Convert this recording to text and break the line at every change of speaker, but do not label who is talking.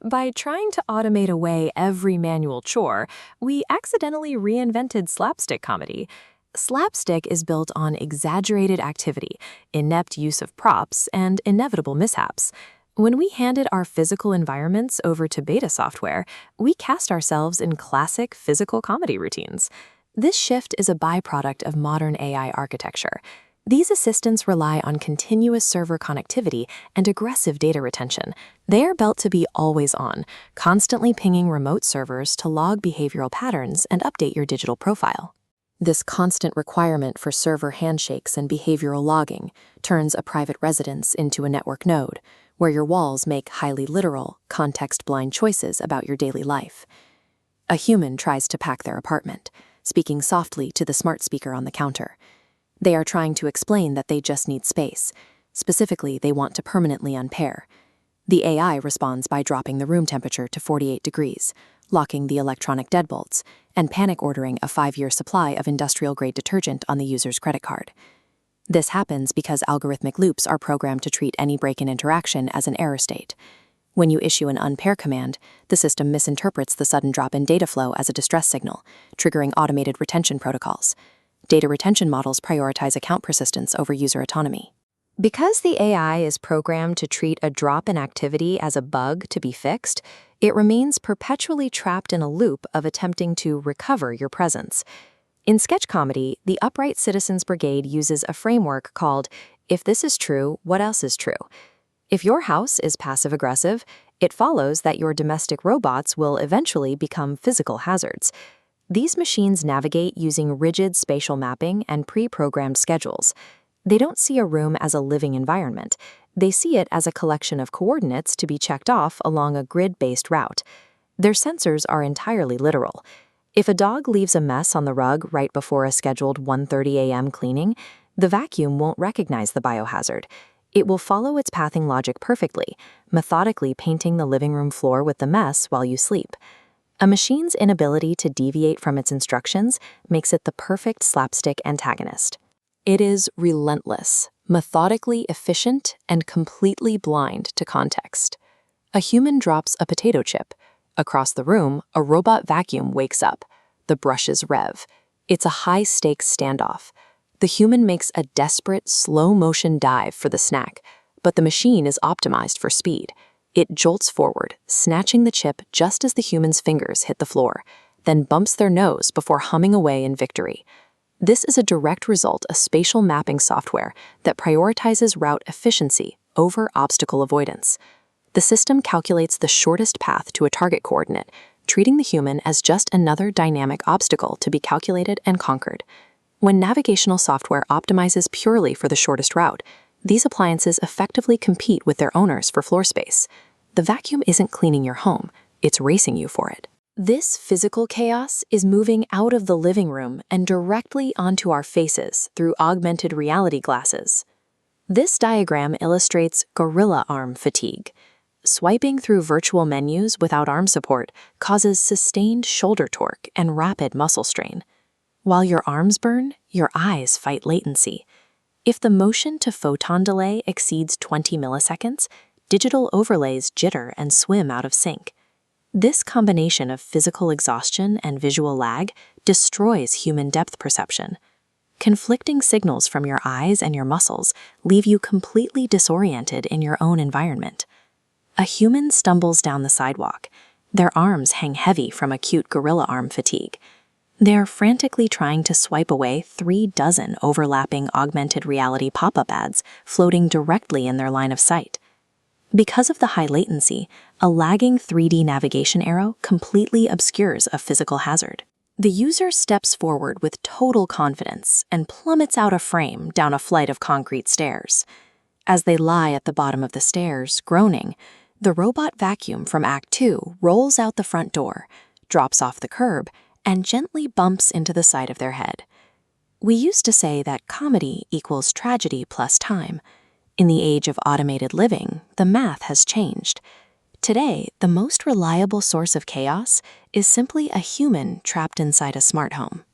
By trying to automate away every manual chore, we accidentally reinvented slapstick comedy. Slapstick is built on exaggerated activity, inept use of props, and inevitable mishaps. When we handed our physical environments over to beta software, we cast ourselves in classic physical comedy routines. This shift is a byproduct of modern AI architecture. These assistants rely on continuous server connectivity and aggressive data retention. They are built to be always on, constantly pinging remote servers to log behavioral patterns and update your digital profile. This constant requirement for server handshakes and behavioral logging turns a private residence into a network node, where your walls make highly literal, context-blind choices about your daily life. A human tries to pack their apartment, speaking softly to the smart speaker on the counter. They are trying to explain that they just need space. Specifically, they want to permanently unpair. The AI responds by dropping the room temperature to 48 degrees, locking the electronic deadbolts, and panic ordering a 5-year supply of industrial-grade detergent on the user's credit card. This happens because algorithmic loops are programmed to treat any break-in interaction as an error state. When you issue an unpair command, the system misinterprets the sudden drop in data flow as a distress signal, triggering automated retention protocols. Data retention models prioritize account persistence over user autonomy. Because the AI is programmed to treat a drop in activity as a bug to be fixed, it remains perpetually trapped in a loop of attempting to recover your presence. In sketch comedy, the Upright Citizens Brigade uses a framework called "If this is true, what else is true?" If your house is passive-aggressive, it follows that your domestic robots will eventually become physical hazards. These machines navigate using rigid spatial mapping and pre-programmed schedules. They don't see a room as a living environment. They see it as a collection of coordinates to be checked off along a grid-based route. Their sensors are entirely literal. If a dog leaves a mess on the rug right before a scheduled 1:30 a.m. cleaning, the vacuum won't recognize the biohazard. It will follow its pathing logic perfectly, methodically painting the living room floor with the mess while you sleep. A machine's inability to deviate from its instructions makes it the perfect slapstick antagonist. It is relentless, methodically efficient, and completely blind to context. A human drops a potato chip. Across the room, a robot vacuum wakes up. The brushes rev. It's a high-stakes standoff. The human makes a desperate, slow-motion dive for the snack, but the machine is optimized for speed. It jolts forward, snatching the chip just as the human's fingers hit the floor, then bumps their nose before humming away in victory. This is a direct result of spatial mapping software that prioritizes route efficiency over obstacle avoidance. The system calculates the shortest path to a target coordinate, treating the human as just another dynamic obstacle to be calculated and conquered. When navigational software optimizes purely for the shortest route, these appliances effectively compete with their owners for floor space. The vacuum isn't cleaning your home, it's racing you for it. This physical chaos is moving out of the living room and directly onto our faces through augmented reality glasses. This diagram illustrates gorilla arm fatigue. Swiping through virtual menus without arm support causes sustained shoulder torque and rapid muscle strain. While your arms burn, your eyes fight latency. If the motion-to-photon delay exceeds 20 milliseconds, digital overlays jitter and swim out of sync. This combination of physical exhaustion and visual lag destroys human depth perception. Conflicting signals from your eyes and your muscles leave you completely disoriented in your own environment. A human stumbles down the sidewalk. Their arms hang heavy from acute gorilla arm fatigue. They are frantically trying to swipe away 36 overlapping augmented reality pop-up ads floating directly in their line of sight. Because of the high latency, a lagging 3D navigation arrow completely obscures a physical hazard. The user steps forward with total confidence and plummets out of frame down a flight of concrete stairs. As they lie at the bottom of the stairs, groaning, the robot vacuum from Act 2 rolls out the front door, drops off the curb, and gently bumps into the side of their head. We used to say that comedy equals tragedy plus time. In the age of automated living, the math has changed. Today, the most reliable source of chaos is simply a human trapped inside a smart home.